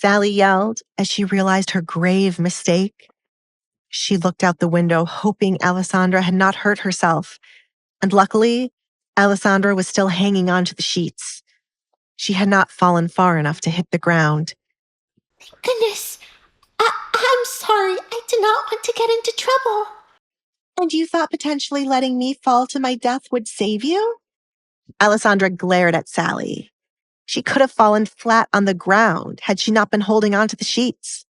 Sally yelled as she realized her grave mistake. She looked out the window, hoping Alessandra had not hurt herself. And luckily, Alessandra was still hanging onto the sheets. She had not fallen far enough to hit the ground. Goodness, I'm sorry. I did not want to get into trouble. And you thought potentially letting me fall to my death would save you? Alessandra glared at Sally. She could have fallen flat on the ground had she not been holding onto the sheets.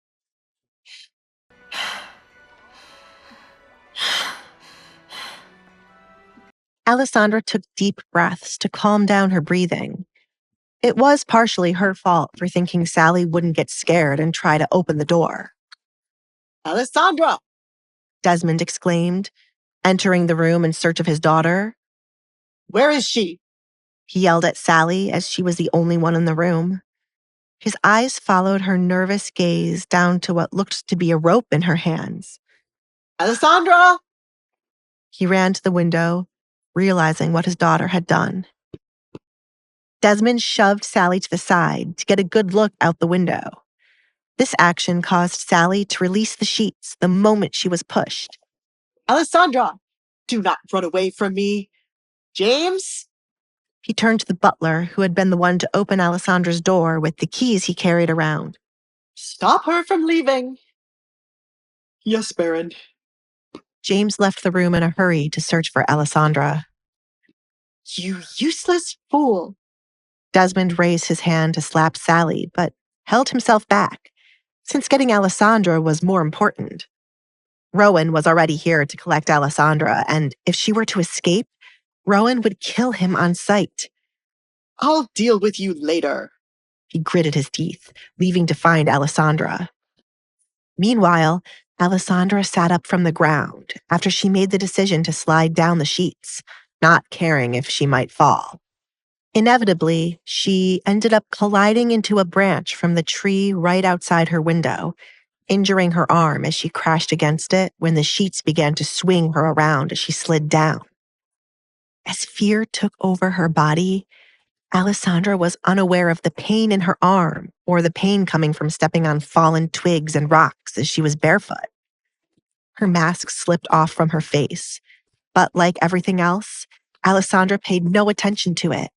Alessandra took deep breaths to calm down her breathing. It was partially her fault for thinking Sally wouldn't get scared and try to open the door. Alessandra! Desmond exclaimed, entering the room in search of his daughter. Where is she? He yelled at Sally as she was the only one in the room. His eyes followed her nervous gaze down to what looked to be a rope in her hands. Alessandra! He ran to the window, realizing what his daughter had done. Desmond shoved Sally to the side to get a good look out the window. This action caused Sally to release the sheets the moment she was pushed. Alessandra, do not run away from me. James? He turned to the butler who had been the one to open Alessandra's door with the keys he carried around. Stop her from leaving. Yes, Baron. James left the room in a hurry to search for Alessandra. You useless fool. Desmond raised his hand to slap Sally, but held himself back, since getting Alessandra was more important. Rowan was already here to collect Alessandra, and if she were to escape, Rowan would kill him on sight. I'll deal with you later. He gritted his teeth, leaving to find Alessandra. Meanwhile, Alessandra sat up from the ground after she made the decision to slide down the sheets, not caring if she might fall. Inevitably, she ended up colliding into a branch from the tree right outside her window, injuring her arm as she crashed against it when the sheets began to swing her around as she slid down. As fear took over her body, Alessandra was unaware of the pain in her arm or the pain coming from stepping on fallen twigs and rocks as she was barefoot. Her mask slipped off from her face, but like everything else, Alessandra paid no attention to it.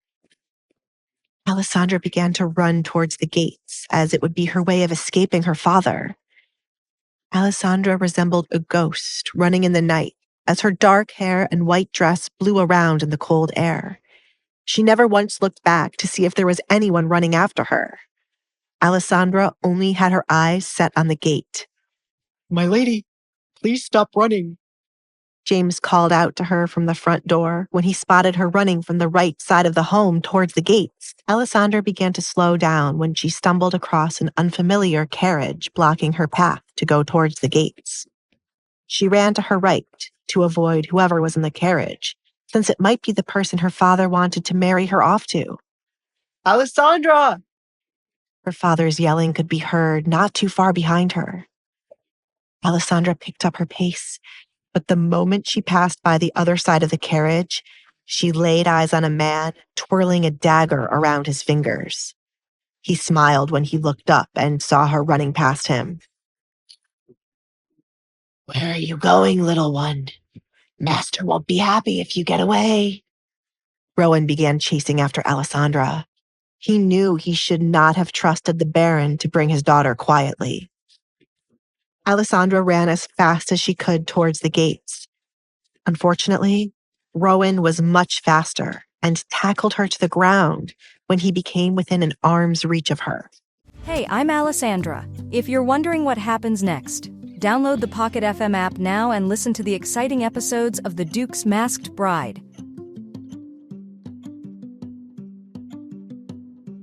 Alessandra began to run towards the gates, as it would be her way of escaping her father. Alessandra resembled a ghost running in the night as her dark hair and white dress blew around in the cold air. She never once looked back to see if there was anyone running after her. Alessandra only had her eyes set on the gate. My lady, please stop running. James called out to her from the front door when he spotted her running from the right side of the home towards the gates. Alessandra began to slow down when she stumbled across an unfamiliar carriage blocking her path to go towards the gates. She ran to her right to avoid whoever was in the carriage, since it might be the person her father wanted to marry her off to. Alessandra! Her father's yelling could be heard not too far behind her. Alessandra picked up her pace, but the moment she passed by the other side of the carriage, she laid eyes on a man twirling a dagger around his fingers. He smiled when he looked up and saw her running past him. Where are you going, little one? Master won't be happy if you get away. Rowan began chasing after Alessandra. He knew he should not have trusted the Baron to bring his daughter quietly. Alessandra ran as fast as she could towards the gates. Unfortunately, Rowan was much faster and tackled her to the ground when he became within an arm's reach of her. Hey, I'm Alessandra. If you're wondering what happens next, download the Pocket FM app now and listen to the exciting episodes of The Duke's Masked Bride.